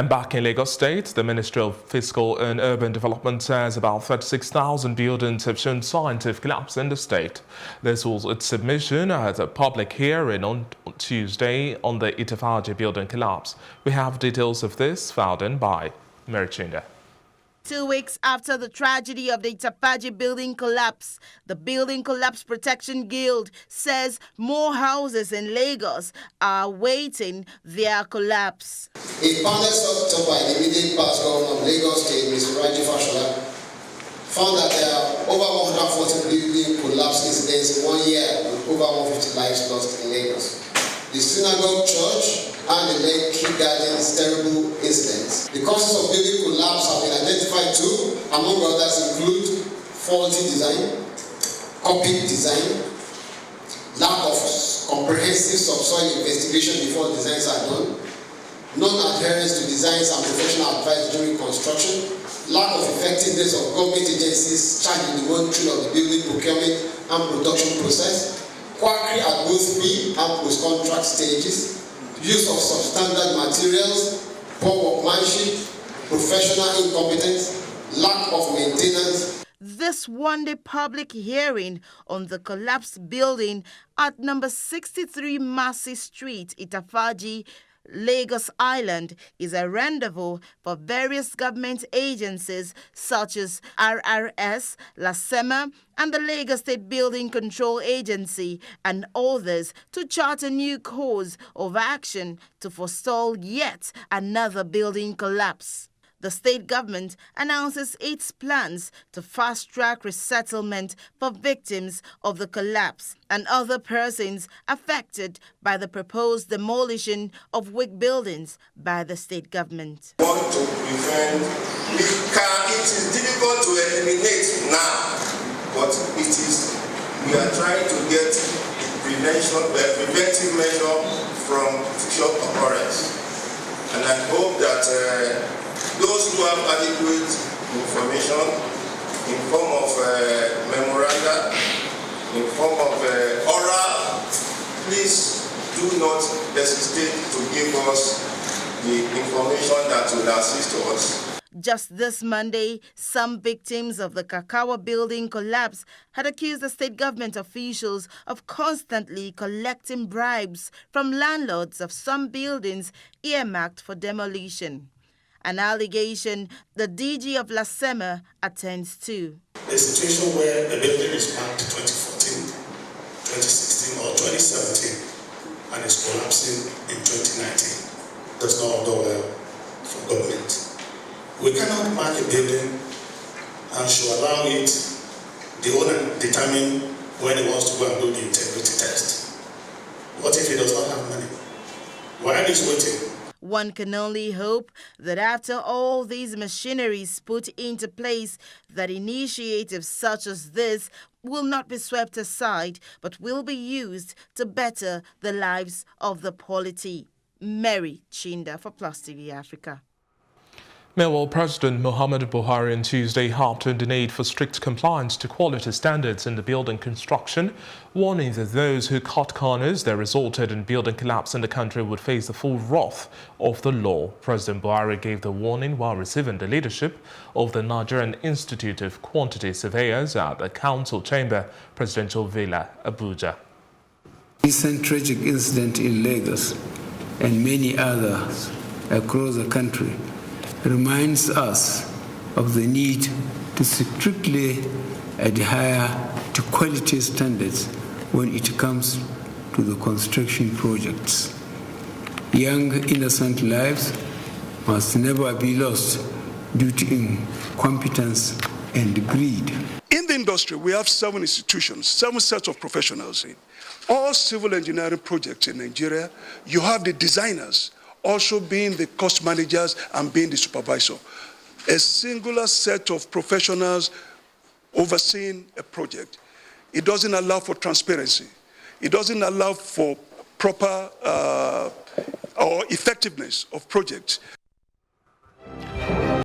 And back in Lagos State, the Ministry of Fiscal and Urban Development says about 36,000 buildings have shown signs of collapse in the state. This was its submission at a public hearing on Tuesday on the Ita-Faaji building collapse. We have details of this filed in by Mary Chinda. 2 weeks after the tragedy of the Ita-Faaji building collapse, the Building Collapse Protection Guild says more houses in Lagos are awaiting their collapse. A panel set up by the immediate past governor of Lagos State, Mr. Ita-Faaji, found that there are over 140 building collapse incidents in 1 year with over 150 lives lost in Lagos. The synagogue church and the Lekki Gardens terrible incidents. The causes of building collapse have been identified too. Among others include faulty design, copied design, lack of comprehensive subsoil investigation before designs are done, non-adherence to designs and professional advice during construction, lack of effectiveness of government agencies charged in the monitoring of the building procurement and production process, quackery at both pre- and post-contract stages, use of substandard materials, poor workmanship, professional incompetence, lack of maintenance. This one-day public hearing on the collapsed building at number 63 Massey Street, Ita-Faaji, Lagos Island, is a rendezvous for various government agencies such as RRS, LASEMA, and the Lagos State Building Control Agency and others to chart a new course of action to forestall yet another building collapse. The state government announces its plans to fast-track resettlement for victims of the collapse and other persons affected by the proposed demolition of weak buildings by the state government. We want to prevent, it is difficult to eliminate now, but we are trying to get preventive measure from future occurrence. And I hope that those who have adequate information in form of memoranda, in form of oral, please do not hesitate to give us the information that will assist us. Just this Monday, some victims of the Kakawa building collapse had accused the state government officials of constantly collecting bribes from landlords of some buildings earmarked for demolition. An allegation the DG of LASEMA attends to. A situation where the building is back to 2014, 2016 or 2017 and is collapsing in 2019 does not go well for government. We cannot mark a building and should allow it, the owner determine when he wants to go and do the integrity test. What if he does not have money? While he's waiting, one can only hope that after all these machineries put into place, that initiatives such as this will not be swept aside, but will be used to better the lives of the polity. Mary Chinda for PlusTVAfrica. Meanwhile, President Muhammadu Buhari on Tuesday harped on the need for strict compliance to quality standards in the building construction, warning that those who cut corners that resulted in building collapse in the country would face the full wrath of the law. President Buhari gave the warning while receiving the leadership of the Nigerian Institute of Quantity Surveyors at the Council Chamber, Presidential Villa, Abuja. Recent tragic incident in Lagos and many others across the country reminds us of the need to strictly adhere to quality standards when it comes to the construction projects. Young, innocent lives must never be lost due to incompetence and greed. In the industry, we have 7 institutions, 7 sets of professionals. All civil engineering projects in Nigeria, you have the designers, also being the cost managers and being the supervisor. A singular set of professionals overseeing a project. It doesn't allow for transparency. It doesn't allow for proper or effectiveness of projects.